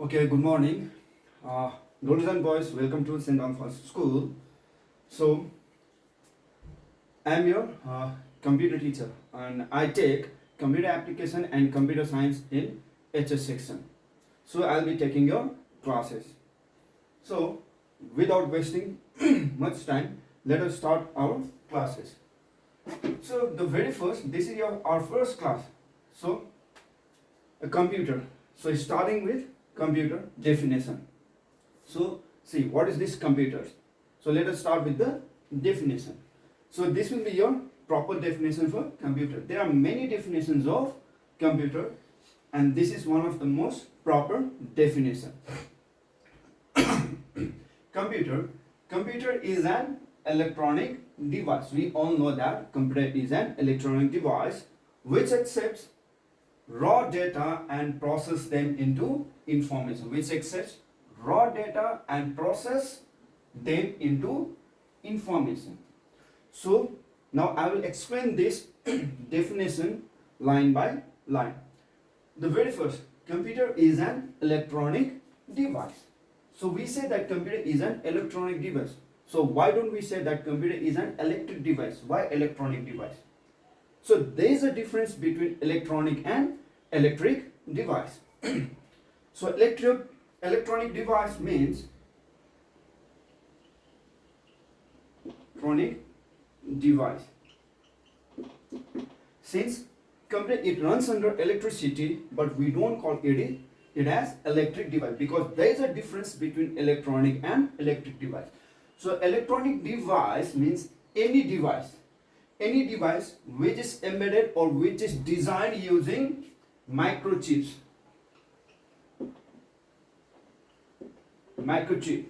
Okay, good morning. Girls and boys, welcome to St. Alpha's School. So, I'm your computer teacher and I take computer application and computer science in HS section. So, I'll be taking your classes. So, without wasting much time, let us start our classes. So, the very first, this is our first class. So, a computer. So, starting with computer definition. So see, what is this computer? So let us start with the definition. So this will be your proper definition for computer. There are many definitions of computer and this is one of the most proper definition. Computer is an electronic device. We all know that computer is an electronic device which accepts raw data and process them into information, which accepts raw data and process them into information. So now I will explain this definition line by line. The very first, computer is an electronic device. So we say that computer is an electronic device. So why don't we say that computer is an electric device? Why electronic device? So there is a difference between electronic and electric device. So electronic device means electronic device. Since computer it runs under electricity, but we don't call it as electric device because there is a difference between electronic and electric device. So electronic device means any device which is embedded or which is designed using microchips. Microchip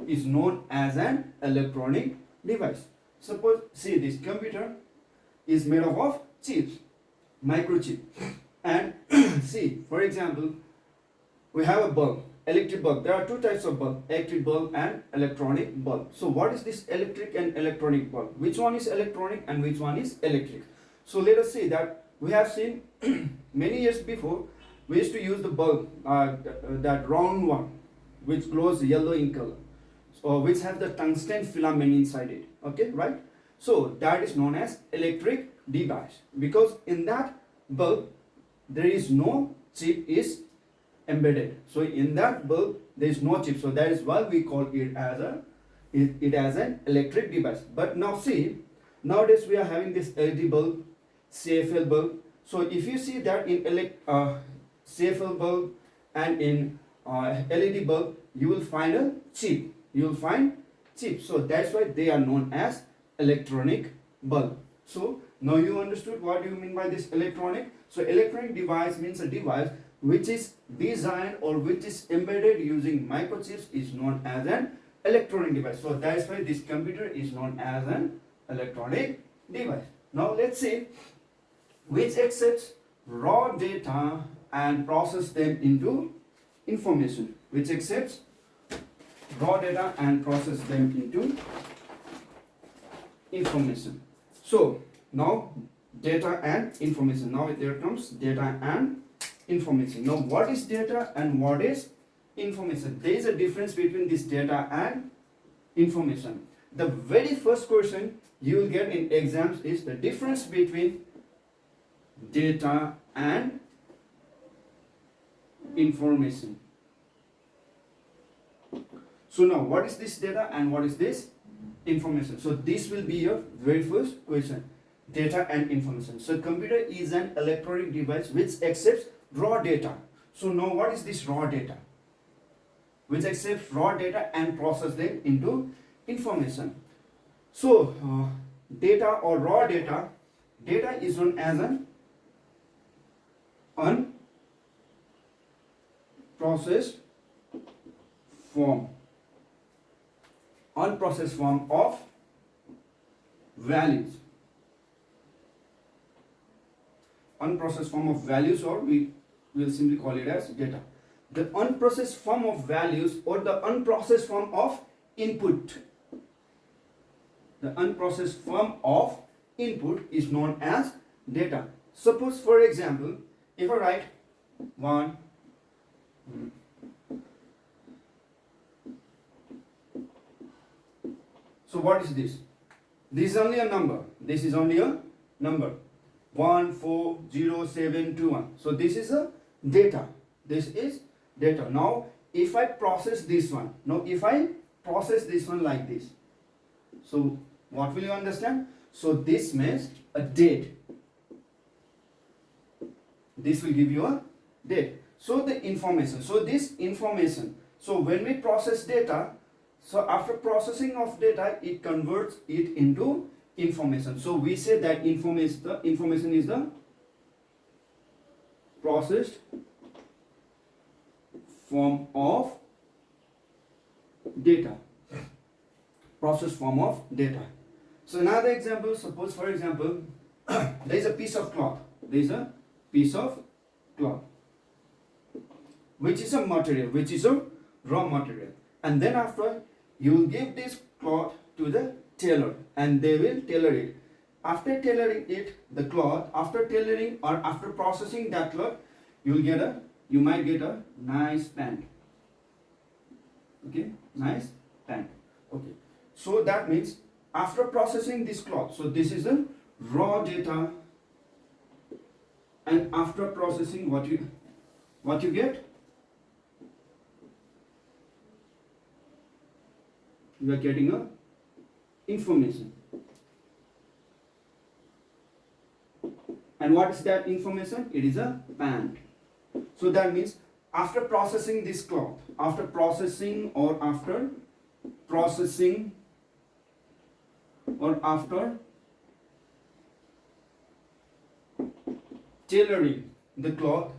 is known as an electronic device. Suppose, see, this computer is made up of chips, microchip, and see, for example, we have a bulb, electric bulb. There are two types of bulb, electric bulb and electronic bulb. So what is this electric and electronic bulb? Which one is electronic and which one is electric? So let us see that we have seen many years before we used to use the bulb, that round one which glows yellow in color, so which has the tungsten filament inside it. Okay, right? So that is known as electric device because in that bulb there is no chip is embedded. So in that bulb there is no chip. So that is why we call it as an electric device. But now see, nowadays we are having this LED bulb, CFL bulb. So if you see that in CFL bulb and in LED bulb, you will find a chip. You will find chip. So that's why they are known as electronic bulb. So now you understood what do you mean by this electronic. So electronic device means a device which is designed or which is embedded using microchips is known as an electronic device. So that's why this computer is known as an electronic device. Now let's see which accepts raw data and process them into information. Which accepts raw data and process them into information. So now data and information. Now there comes data and information. Now what is data and what is information? There is a difference between this data and information. The very first question you will get in exams is the difference between data and information. So now what is this data and what is this information? So this will be your very first question, data and information. So computer is an electronic device which accepts raw data. So now what is this raw data? Which accepts raw data and process them into information. So data or raw data is known as an unprocessed form of values. Unprocessed form of values, or we will simply call it as data. The unprocessed form of values or the unprocessed form of input. The unprocessed form of input is known as data. Suppose, for example, if I write 1, So what is this? This is only a number. This is only a number. 140721. So this is a data. This is data. Now if I process this one, like this, so what will you understand? So this means a date. This will give you a date. So the information, so this information, so when we process data, so after processing of data, it converts it into information. So we say that the information is the processed form of data. Processed form of data. So another example, suppose for example, there is a piece of cloth. There is a piece of cloth, which is a material, which is a raw material. And then after, you will give this cloth to the tailor and they will tailor it. After tailoring it, the cloth, after tailoring or after processing that cloth, you might get a nice pant. Okay, nice pant. Okay, so that means after processing this cloth, so this is the raw data, and after processing, what you get? You are getting a information. And what is that information? It is a pant. So that means after processing this cloth, after processing or after tailoring the cloth,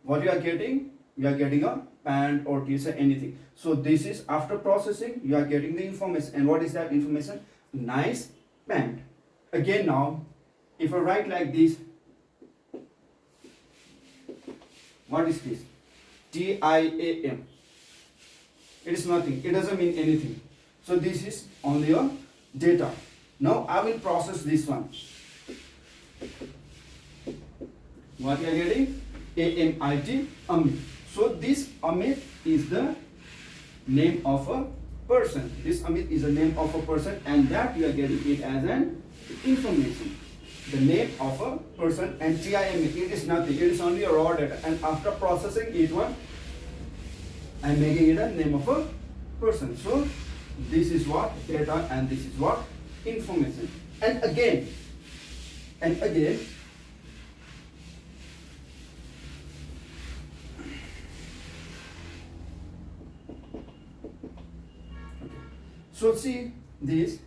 what you are getting? You are getting a pant or t-shirt, anything. So this is after processing, you are getting the information. And what is that information? Nice pant. Again now, if I write like this, what is this? TIAM. It is nothing. It doesn't mean anything. So this is only your data. Now I will process this one. What you are getting? AMIT, Amit. So this Amit is the name of a person. This Amit is the name of a person, and that you are getting it as an information. The name of a person, and TIM, it is nothing. It is only a raw data. And after processing it one, I am making it a name of a person. So this is what data and this is what information. And again, so see this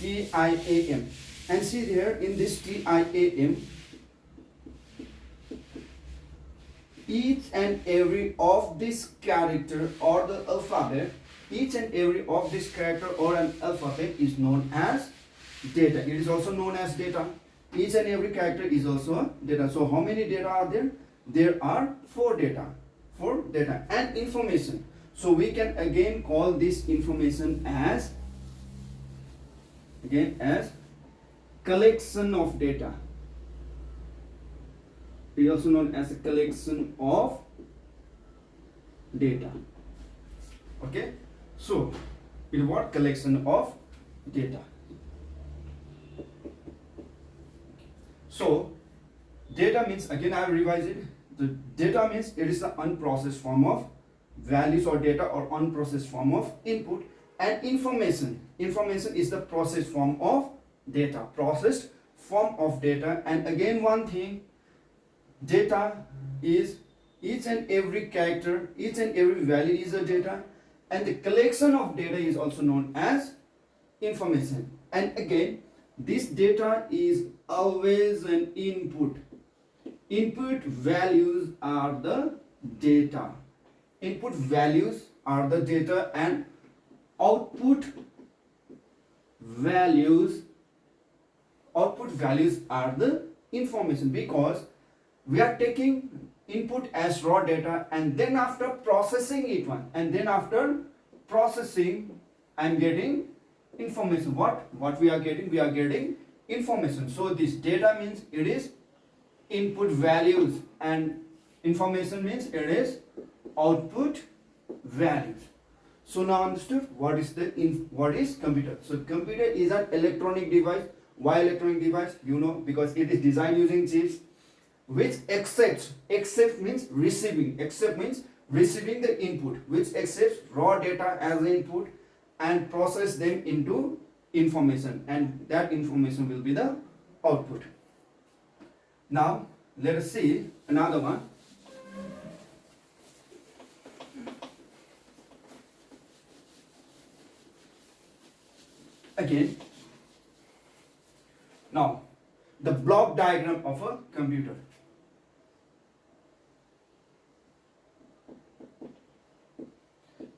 TIAM, and see here in this TIAM, each and every of this character or the alphabet, each and every of this character or an alphabet is known as data. It is also known as data. Each and every character is also a data. So how many data are there? There are 4 data. 4 data and information. So we can again call this information as collection of data. It is also known as a collection of data. Okay, so it is what? Collection of data. So data means, again I will revise it. The data means it is the unprocessed form of values or data, or unprocessed form of input. And information is the processed form of data, processed form of data. And again one thing, data is each and every character, each and every value is a data, and the collection of data is also known as information. And again, this data is always an input. Input values are the data. Input values are the data, and output values are the information, because we are taking input as raw data, and then after processing it one, and then after processing I am getting information. What we are getting? We are getting information. So this data means it is input values, and information means it is output values. So now understood what is what is computer. So computer is an electronic device. Why electronic device? You know, because it is designed using chips which accept means receiving, accept means receiving the input, which accepts raw data as the input and process them into information, and that information will be the output. Now let us see another one. Again, now the block diagram of a computer.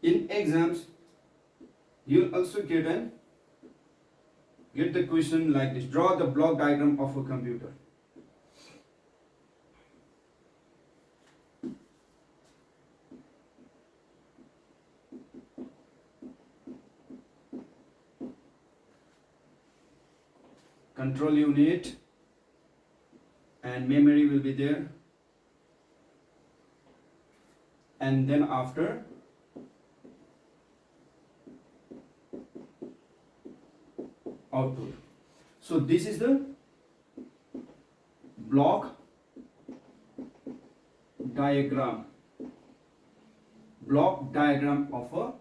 In exams, you'll also get the question like this: draw the block diagram of a computer. Control unit and memory will be there, and then after output. So this is the block diagram of a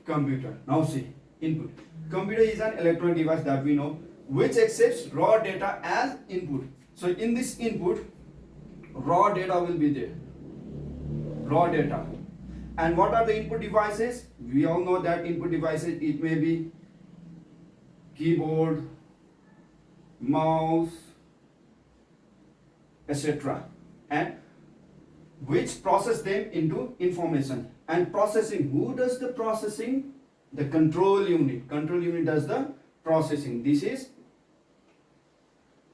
computer. Now see, input. Computer is an electronic device that we know which accepts raw data as input. So in this input, raw data will be there. Raw data. And what are the input devices? We all know that input devices, it may be keyboard, mouse, etc. and which process them into information. And processing, who does the processing? The control unit. Control unit does the processing. This is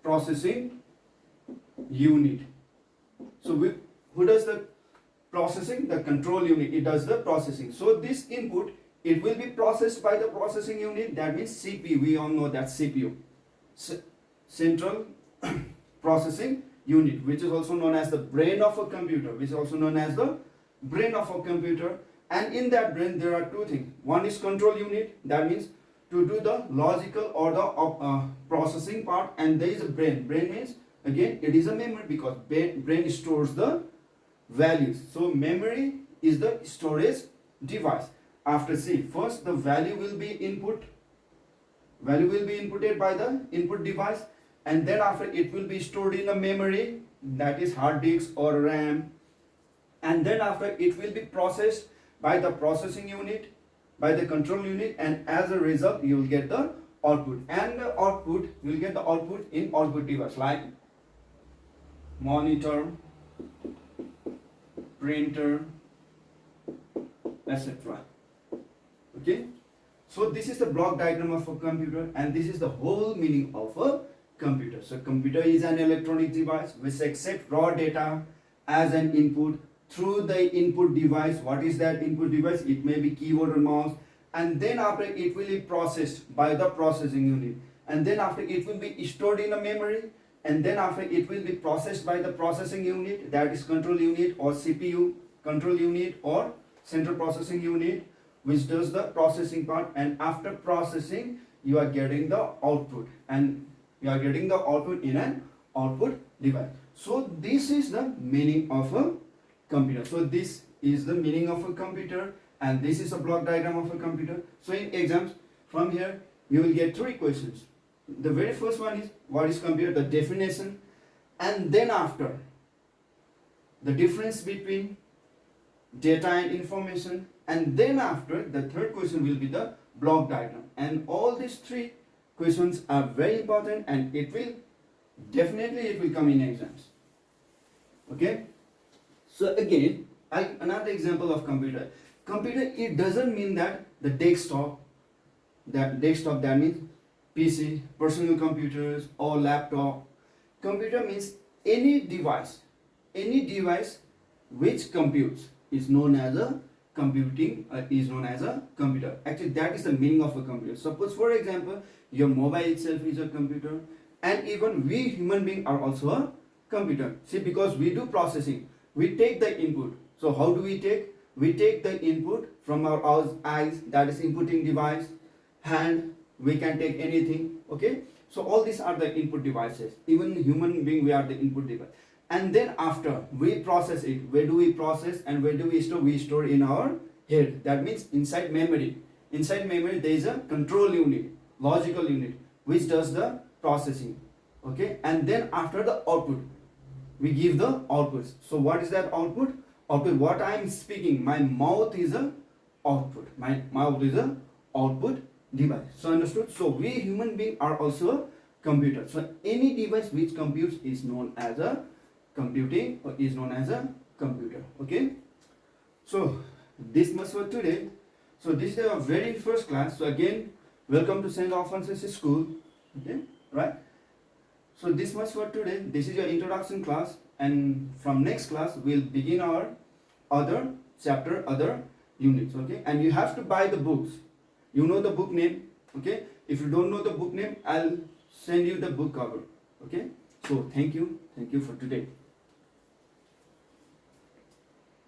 processing unit. So who does the processing? The control unit. It does the processing. So this input, it will be processed by the processing unit, that means CPU. We all know that CPU, central processing unit, which is also known as the brain of a computer, And in that brain there are two things. One is control unit, that means to do the logical or the processing part, and there is a brain. Brain means, again, it is a memory, because brain stores the values. So memory is the storage device. After see, first the value will be inputted by the input device, and then after it will be stored in a memory, that is hard disk or RAM, and then after it will be processed by the processing unit, by the control unit, and as a result you will get the output. And the output, you will get the output in output device like monitor, printer, etc. Okay, so this is the block diagram of a computer, and this is the whole meaning of a computer. So computer is an electronic device which accepts raw data as an input through the input device. What is that input device? It may be keyboard or mouse, and then after it will be processed by the processing unit, and then after it will be stored in a memory, and then after it will be processed by the processing unit, that is control unit or CPU, control unit or central processing unit, which does the processing part. And after processing, you are getting the output, and you are getting the output in an output device. So this is the meaning of a computer. So this is the meaning of a computer, and this is a block diagram of a computer. So in exams, from here you will get 3 questions. The very first one is, what is computer? The definition, and then after the difference between data and information, and then after the third question will be the block diagram. And all these 3 questions are very important, and it will definitely come in exams. Okay, so again, another example of computer. Computer, it doesn't mean that the desktop, that means PC, personal computers or laptop. Computer means any device which computes is known as a computer. Actually, that is the meaning of a computer. Suppose, for example, your mobile itself is a computer, and even we human beings are also a computer. See, because we do processing, we take the input. So how do we take? we take the input from our eyes, that is inputting device, hand, we can take anything, okay. So all these are the input devices. Even human being, we are the input device. And then after we process it, where do we process and where do we store? We store in our head. That means inside memory. Inside memory there is a control unit, logical unit, which does the processing, okay. And then after the output, we give the outputs. So what is that output? Output, what I am speaking, my mouth is a output. My mouth is a output device. So understood? So we human beings are also a computer. So any device which computes is known as a computing or is known as a computer. Okay. So this much for today. So this is the very first class. So again, welcome to St. Alphonsus School. Okay, right? So this much for today. This is your introduction class, and from next class we'll begin our other chapter, other units. Okay, and you have to buy the books. You know the book name. Okay, if you don't know the book name, I'll send you the book cover. Okay, so thank you for today.